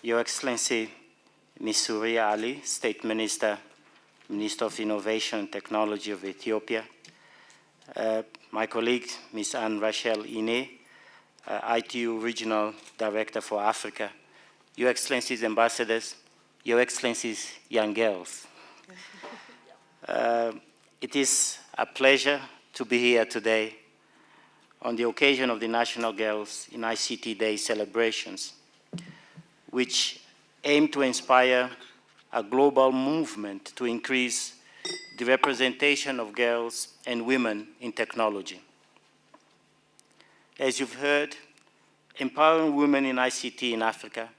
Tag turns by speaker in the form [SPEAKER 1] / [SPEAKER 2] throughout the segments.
[SPEAKER 1] Your Excellency, Ms. Surya Ali, State Minister, Minister of Innovation and Technology of Ethiopia, my colleague, Ms. Anne Rachel Ine, ITU Regional Director for Africa, Your Excellencies Ambassadors, Your Excellencies young girls. It is a pleasure to be here today on the occasion of the National Girls in ICT Day celebrations, which aim to inspire a global movement to increase the representation of girls and women in technology. As you've heard, empowering women in ICT in Africa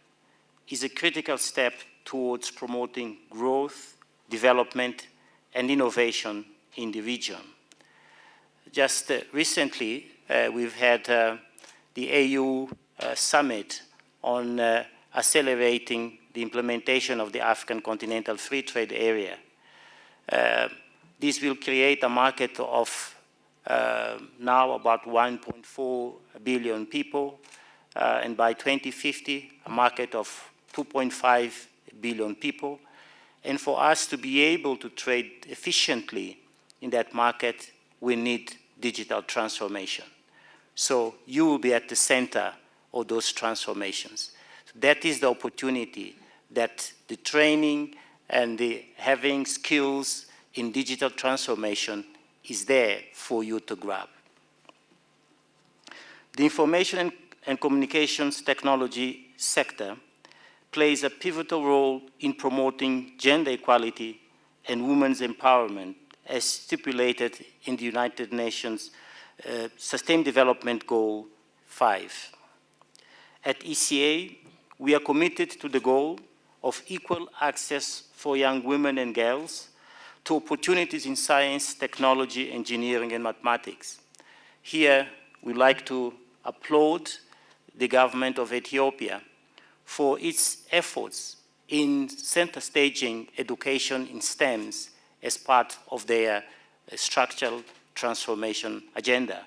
[SPEAKER 1] is a critical step towards promoting growth, development, and innovation in the region. Just recently, we've had the AU Summit on accelerating the implementation of the African Continental Free Trade Area. This will create a market of now about 1.4 billion people, and by 2050, a market of 2.5 billion people. And for us to be able to trade efficiently in that market, we need digital transformation. So you will be at the center of those transformations. That is the opportunity that the training and the having skills in digital transformation is there for you to grab. The information and communications technology sector plays a pivotal role in promoting gender equality and women's empowerment as stipulated in the United Nations Sustainable Development Goal 5. At ECA, we are committed to the goal of equal access for young women and girls to opportunities in science, technology, engineering, and mathematics. Here, we'd like to applaud the government of Ethiopia for its efforts in center staging education in STEMs as part of their structural transformation agenda,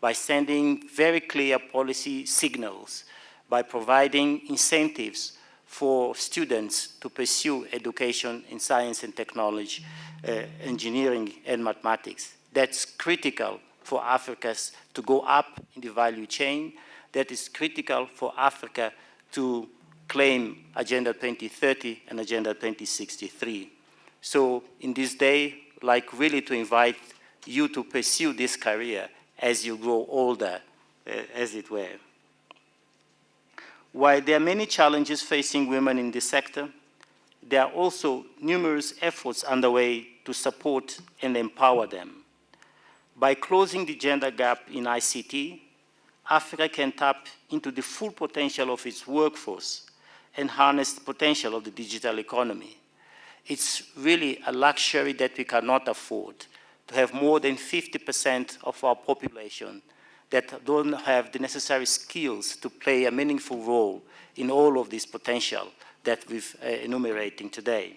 [SPEAKER 1] by sending very clear policy signals, by providing incentives for students to pursue education in science and technology, engineering and mathematics. That's critical for Africa to go up in the value chain. That is critical for Africa to claim Agenda 2030 and Agenda 2063. So in this day, I'd like really to invite you to pursue this career as you grow older, as it were. While there are many challenges facing women in this sector, there are also numerous efforts underway to support and empower them. By closing the gender gap in ICT, Africa can tap into the full potential of its workforce and harness the potential of the digital economy. It's really a luxury that we cannot afford, to have more than 50% of our population that don't have the necessary skills to play a meaningful role in all of this potential that we've enumerating today.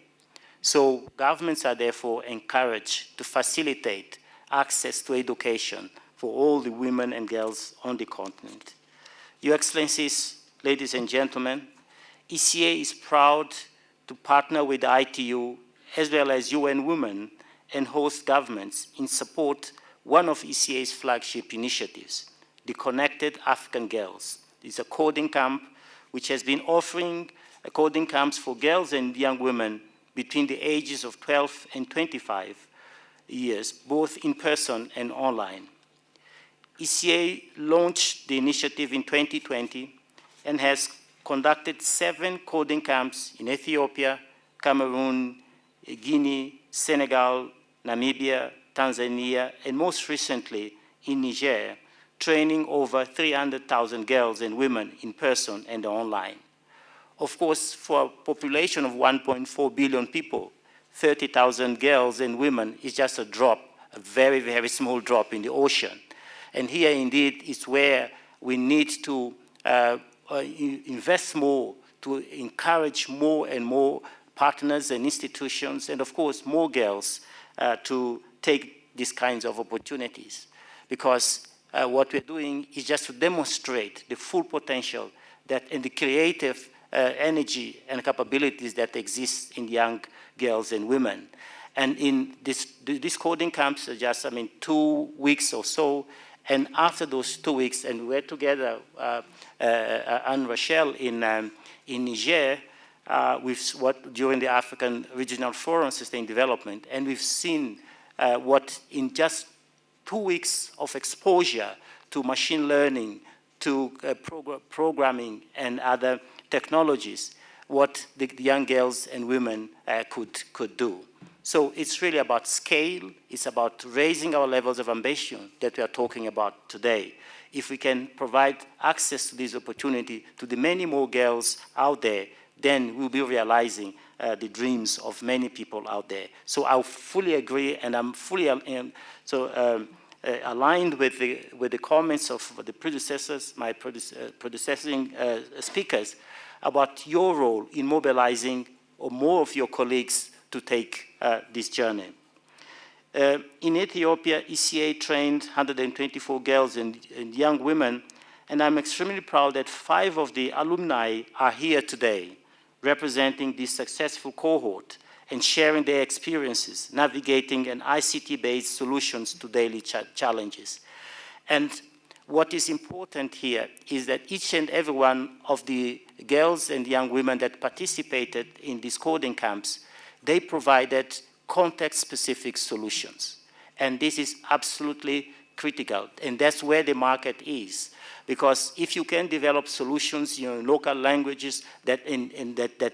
[SPEAKER 1] So governments are therefore encouraged to facilitate access to education for all the women and girls on the continent. Your Excellencies, ladies and gentlemen, ECA is proud to partner with the ITU as well as UN Women and host governments in support one of ECA's flagship initiatives, the Connected African Girls. It's a coding camp which has been offering coding camps for girls and young women between the ages of 12 and 25 years, both in person and online. ECA launched the initiative in 2020 and has conducted 7 coding camps in Ethiopia, Cameroon, Guinea, Senegal, Namibia, Tanzania, and most recently in Niger, training over 300,000 girls and women in person and online. Of course, for a population of 1.4 billion people, 30,000 girls and women is just a drop, a very, very small drop in the ocean. And here indeed is where we need to invest more to encourage more and more partners and institutions, and of course more girls to take these kinds of opportunities. Because what we're doing is just to demonstrate the full potential that in the creative energy and capabilities that exist in young girls and women. And in these coding camps are just, 2 weeks or so. And after those 2 weeks, and we were together, and Rachel in Niger, during the African Regional Forum on Sustained Development, and we've seen what in just 2 weeks of exposure to machine learning, to programming and other technologies, what the young girls and women could do. So it's really about scale. It's about raising our levels of ambition that we are talking about today. If we can provide access to this opportunity to the many more girls out there, then we'll be realizing the dreams of many people out there. So I fully agree, and I'm fully aligned with the comments of the predecessors, my predecessing speakers, about your role in mobilizing more of your colleagues to take this journey. In Ethiopia, ECA trained 124 girls and young women, and I'm extremely proud that 5 of the alumni are here today, representing this successful cohort and sharing their experiences, navigating an ICT-based solutions to daily challenges. And what is important here is that each and every one of the girls and young women that participated in these coding camps, they provided context-specific solutions. And this is absolutely critical, and that's where the market is. Because if you can develop solutions in local languages that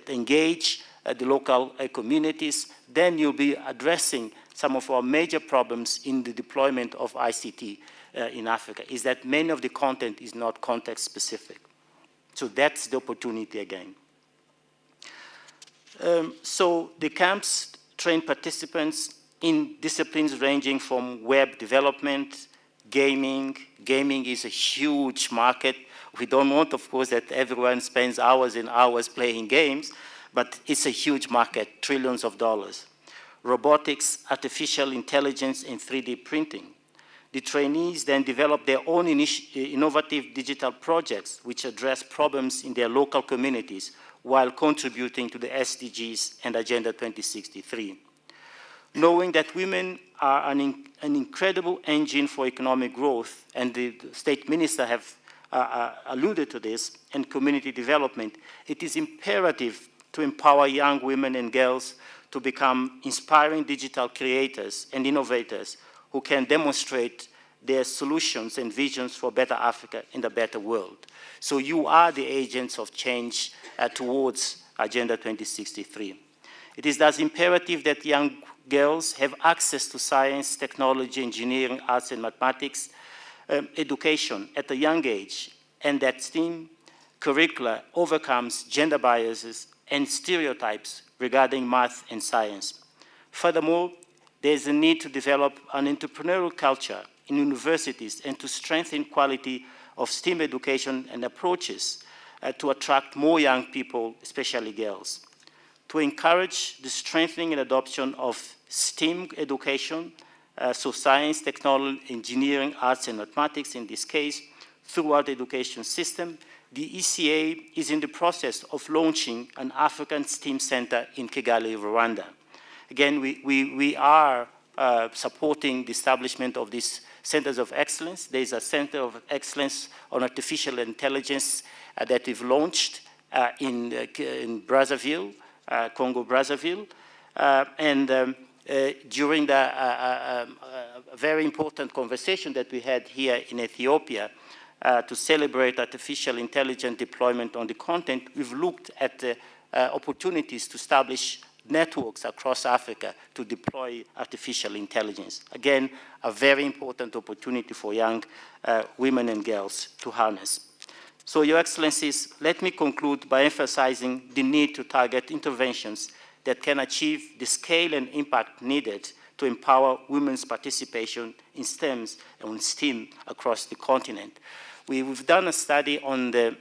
[SPEAKER 1] engage the local communities, then you'll be addressing some of our major problems in the deployment of ICT in Africa, is that many of the content is not context-specific. So that's the opportunity again. So the camps train participants in disciplines ranging from web development, gaming. Gaming is a huge market. We don't want, of course, that everyone spends hours and hours playing games, but it's a huge market, trillions of dollars. Robotics, artificial intelligence, and 3D printing. The trainees then develop their own innovative digital projects which address problems in their local communities while contributing to the SDGs and Agenda 2063. Knowing that women are an incredible engine for economic growth, and the state minister have alluded to this, and community development, it is imperative to empower young women and girls to become inspiring digital creators and innovators who can demonstrate their solutions and visions for a better Africa and a better world. So you are the agents of change towards Agenda 2063. It is thus imperative that young girls have access to science, technology, engineering, arts, and mathematics education at a young age, and that STEAM curricula overcomes gender biases and stereotypes regarding math and science. Furthermore, there is a need to develop an entrepreneurial culture in universities and to strengthen quality of STEAM education and approaches to attract more young people, especially girls. To encourage the strengthening and adoption of STEAM education, so science, technology, engineering, arts, and mathematics in this case, throughout the education system, the ECA is in the process of launching an African STEAM Center in Kigali, Rwanda. Again, we are supporting the establishment of these centers of excellence. There is a center of excellence on artificial intelligence that we've launched in Brazzaville, Congo-Brazzaville, and during the very important conversation that we had here in Ethiopia to celebrate artificial intelligence deployment on the continent, we've looked at the opportunities to establish networks across Africa to deploy artificial intelligence. Again, a very important opportunity for young women and girls to harness. So, Your Excellencies, let me conclude by emphasizing the need to target interventions that can achieve the scale and impact needed to empower women's participation in STEM across the continent. We've done a study on the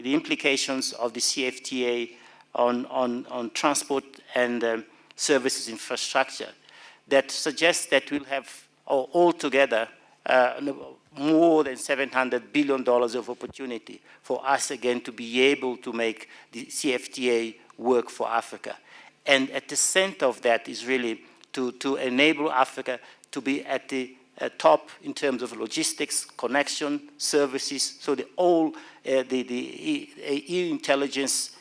[SPEAKER 1] implications of the CFTA on transport and services infrastructure that suggests that we'll have altogether more than $700 billion of opportunity for us, again, to be able to make the CFTA work for Africa. And at the center of that is really to enable Africa to be at the top in terms of logistics, connection, services, so all the e-intelligence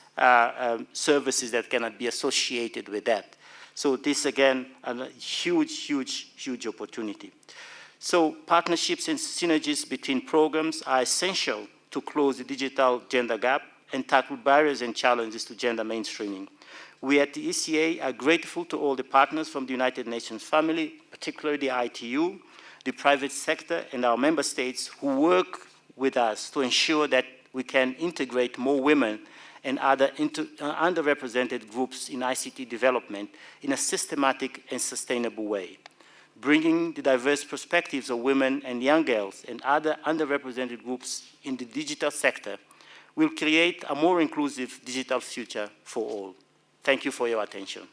[SPEAKER 1] services that cannot be associated with that. So this, again, a huge, huge, huge opportunity. So partnerships and synergies between programs are essential to close the digital gender gap and tackle barriers and challenges to gender mainstreaming. We at the ECA are grateful to all the partners from the United Nations family, particularly the ITU, the private sector, and our member states who work with us to ensure that we can integrate more women and other underrepresented groups in ICT development in a systematic and sustainable way. Bringing the diverse perspectives of women and young girls and other underrepresented groups in the digital sector will create a more inclusive digital future for all. Thank you for your attention.